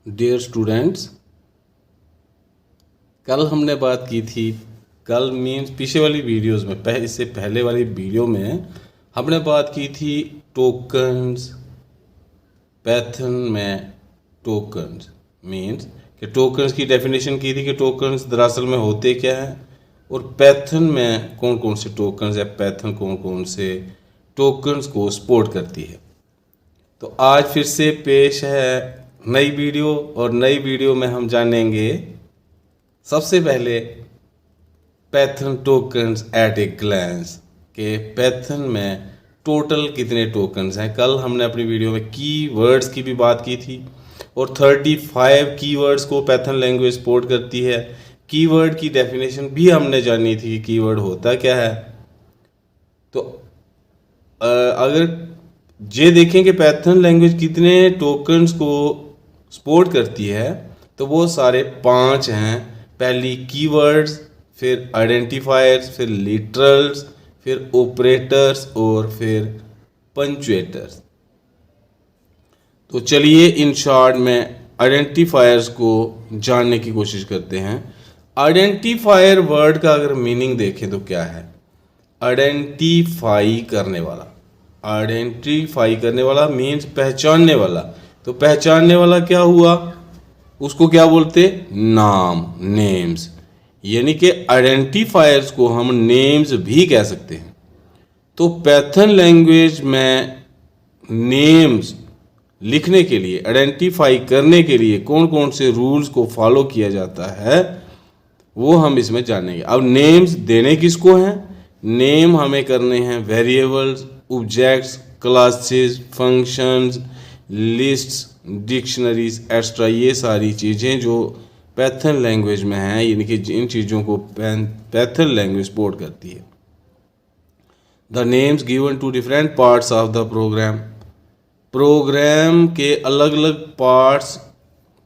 Dear students, कल हमने बात की थी। कल मीन्स पीछे वाली वीडियोस में इससे पहले वाली वीडियो में हमने बात की थी टोकन्स, पैथन में टोकन्स मीन्स कि टोकन्स की डेफिनेशन की थी कि टोकन्स दरअसल में होते क्या हैं और पैथन में कौन कौन से टोकन्स या पैथन कौन कौन से टोकन्स को सपोर्ट करती है। तो आज फिर से पेश है नई वीडियो और नई वीडियो में हम जानेंगे सबसे पहले Python tokens at a glance के पैथन में टोटल कितने टोकन्स हैं। कल हमने अपनी वीडियो में कीवर्ड्स की भी बात की थी और 35 कीवर्ड्स को पैथन लैंग्वेज सपोर्ट करती है। कीवर्ड की डेफिनेशन भी हमने जानी थी कि कीवर्ड होता क्या है। तो अगर ये देखें कि पैथन लैंग्वेज कितने टोकन्स को सपोर्ट करती है तो वो सारे 5 हैं। पहली कीवर्ड्स, फिर आइडेंटिफायर्स, फिर लिटरल्स, फिर ऑपरेटर्स और फिर पंक्चुएटर्स। तो चलिए इन शॉर्ट में आइडेंटिफायर्स को जानने की कोशिश करते हैं। आइडेंटिफायर वर्ड का अगर मीनिंग देखें तो क्या है? आइडेंटिफाई करने वाला। आइडेंटिफाई करने वाला मीन्स पहचानने वाला। तो पहचानने वाला क्या हुआ? उसको क्या बोलते? नाम, नेम्स। यानी कि आइडेंटिफायर्स को हम नेम्स भी कह सकते हैं। तो पैथन लैंग्वेज में नेम्स लिखने के लिए, आइडेंटिफाई करने के लिए कौन कौन से रूल्स को फॉलो किया जाता है वो हम इसमें जानेंगे। अब नेम्स देने किसको हैं? नेम हमें करने हैं variables, objects, classes, functions, lists, dictionaries extra. ये सारी चीज़ें जो पैथन लैंग्वेज में हैं, यानी कि इन चीज़ों को पैथन लैंग्वेज सपोर्ट करती है। The names given to different parts of the program. Program के अलग अलग पार्ट्स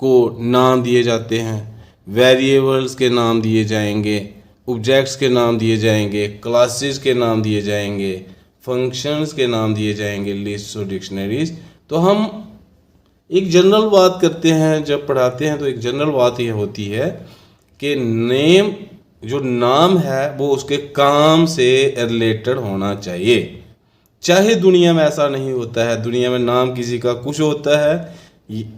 को नाम दिए जाते हैं। वेरिएबल्स के नाम दिए जाएंगे, ऑब्जेक्ट्स के नाम दिए जाएंगे, क्लासेस के नाम दिए जाएंगे, फंक्शंस के नाम दिए जाएंगे, लिस्ट और डिक्शनरीज। तो हम एक जनरल बात करते हैं, जब पढ़ाते हैं तो एक जनरल बात ये होती है कि नेम जो नाम है वो उसके काम से रिलेटेड होना चाहिए। चाहे दुनिया में ऐसा नहीं होता है, दुनिया में नाम किसी का कुछ होता है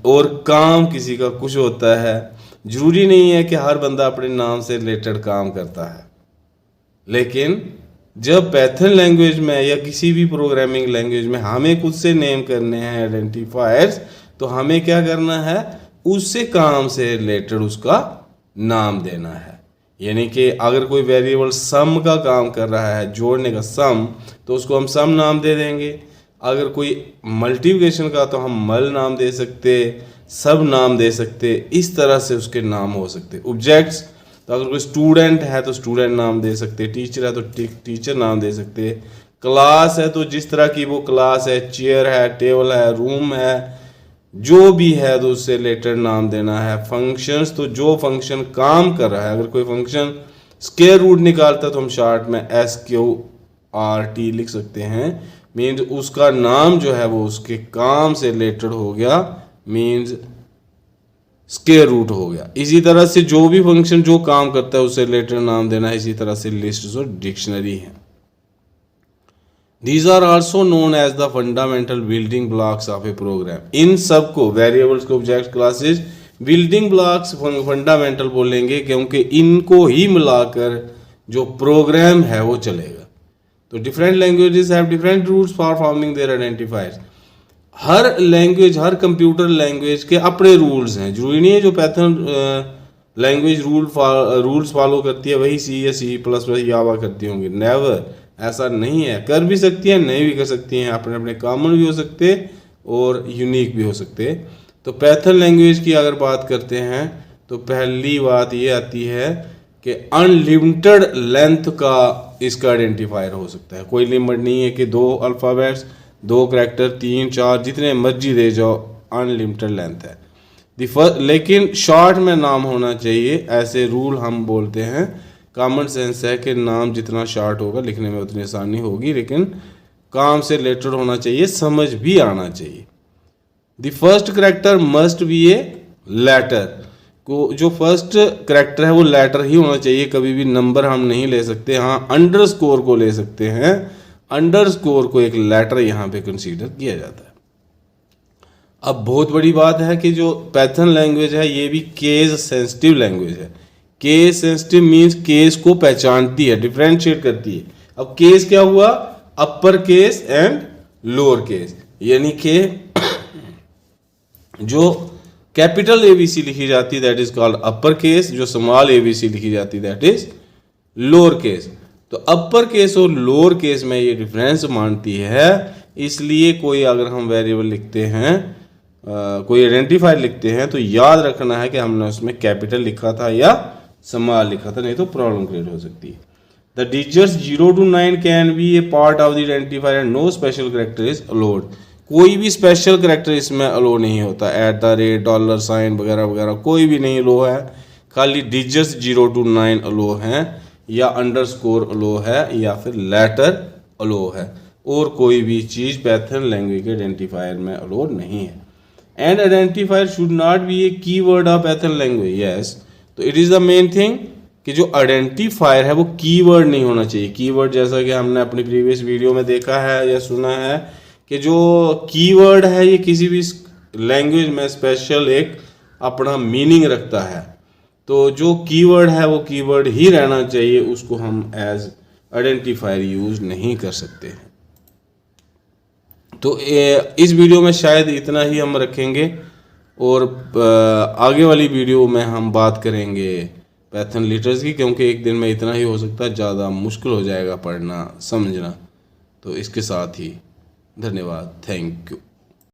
और काम किसी का कुछ होता है। जरूरी नहीं है कि हर बंदा अपने नाम से रिलेटेड काम करता है। लेकिन जब पैथन लैंग्वेज में या किसी भी प्रोग्रामिंग लैंग्वेज में हमें खुद से नेम करने हैं आइडेंटिफायर्स, तो हमें क्या करना है? उससे काम से रिलेटेड उसका नाम देना है। यानी कि अगर कोई वेरिएबल सम का काम कर रहा है, जोड़ने का सम, तो उसको हम सम नाम दे देंगे। अगर कोई मल्टीप्लिकेशन का तो हम मल नाम दे सकते, सब नाम दे सकते। इस तरह से उसके नाम हो सकते। ऑब्जेक्ट्स, तो अगर कोई स्टूडेंट है तो स्टूडेंट नाम दे सकते, टीचर है तो टीचर नाम दे सकते, क्लास है तो जिस तरह की वो क्लास है, चेयर है, टेबल है, रूम है, जो भी है तो उससे रिलेटेड नाम देना है। फंक्शंस, तो जो फंक्शन काम कर रहा है, अगर कोई फंक्शन स्क्वायर रूट निकालता तो हम शॉर्ट में SQRT लिख सकते हैं। मीन्स उसका नाम जो है वो उसके काम से रिलेटेड हो गया, मीन्स स्क्वायर रूट हो गया। इसी तरह से जो भी फंक्शन जो काम करता है उससे रिलेटेड नाम देना है। इसी तरह से लिस्ट और डिक्शनरी है। These are also known as the fundamental building blocks of a program. इन सब को, वेरिएबल्स को, object, classes, building blocks fundamental बोलेंगे क्योंकि इनको ही मिलाकर जो प्रोग्राम है वो चलेगा। तो different languages have different rules for forming their identifiers. हर लैंग्वेज, हर कंप्यूटर लैंग्वेज के अपने रूल्स हैं। जरूरी नहीं है जो पैथन लैंग्वेज रूल्स फॉलो करती है वही C या C++ या जावा करती होंगी। नेवर, ऐसा नहीं है। कर भी सकती है, नहीं भी कर सकती हैं। अपने अपने कॉमन भी हो सकते और यूनिक भी हो सकते। तो पैथन लैंग्वेज की अगर बात करते हैं तो पहली बात ये आती है कि अनलिमिटेड लेंथ का इसका आइडेंटिफायर हो सकता है। कोई लिमिट नहीं है कि 2 अल्फ़ाबेट्स, 2 करैक्टर, 3, 4 जितने मर्जी दे जाओ, अनलिमिटेड लेंथ है। लेकिन शॉर्ट में नाम होना चाहिए, ऐसे रूल हम बोलते हैं। कॉमन सेंस है कि नाम जितना शॉर्ट होगा लिखने में उतनी आसानी होगी, लेकिन काम से रिलेटेड होना चाहिए, समझ भी आना चाहिए। The first character must be a letter को, जो फर्स्ट करैक्टर है वो लेटर ही होना चाहिए, कभी भी नंबर हम नहीं ले सकते। हाँ, अंडरस्कोर को ले सकते हैं, अंडरस्कोर को एक लेटर यहाँ पे कंसीडर किया जाता है। अब बहुत बड़ी बात है कि जो पैथन लैंग्वेज है ये भी केस सेंसिटिव लैंग्वेज है। केस सेंसिटिव मीन्स केस को पहचानती है, डिफरेंशिएट करती है। अब केस क्या हुआ, upper case and lower case, यानी कि जो कैपिटल एबीसी लिखी जाती है that is called upper case, जो स्मॉल एबीसी लिखी जाती है दैट इज लोअर केस। तो अपर केस और लोअर केस में ये डिफरेंस मानती है, इसलिए कोई अगर हम वेरिएबल लिखते हैं, कोई आइडेंटिफायर लिखते हैं, तो याद रखना है कि हमने उसमें कैपिटल लिखा था या स्मॉल लिखा था, नहीं तो प्रॉब्लम क्रिएट हो सकती है। The digits 0 to 9 can be a part of the identifier and no special character is allowed. कोई भी स्पेशल कैरेक्टर इसमें अलो नहीं होता, @ डॉलर साइन वगैरह वगैरह कोई भी नहीं अलो है, खाली डिजिट्स 0 to 9 अलो हैं, या अंडरस्कोर अलो है, या फिर लेटर अलो है, और कोई भी चीज़ पैथन लैंग्वेज के आइडेंटिफायर में अलो नहीं है। And identifier should not be a keyword of python language, yes. तो it is the main thing कि जो आइडेंटिफायर है वो कीवर्ड नहीं होना चाहिए। कीवर्ड जैसा कि हमने अपनी प्रीवियस वीडियो में देखा है या सुना है कि जो कीवर्ड है ये किसी भी लैंग्वेज में स्पेशल एक अपना मीनिंग रखता है। तो जो कीवर्ड है वो कीवर्ड ही रहना चाहिए, उसको हम एज आइडेंटिफायर यूज नहीं कर सकते हैं। तो इस वीडियो में शायद इतना ही हम रखेंगे, और आगे वाली वीडियो में हम बात करेंगे पैथन लिटर्स की, क्योंकि एक दिन में इतना ही हो सकता है, ज़्यादा मुश्किल हो जाएगा पढ़ना समझना। तो इसके साथ ही धन्यवाद, थैंक यू।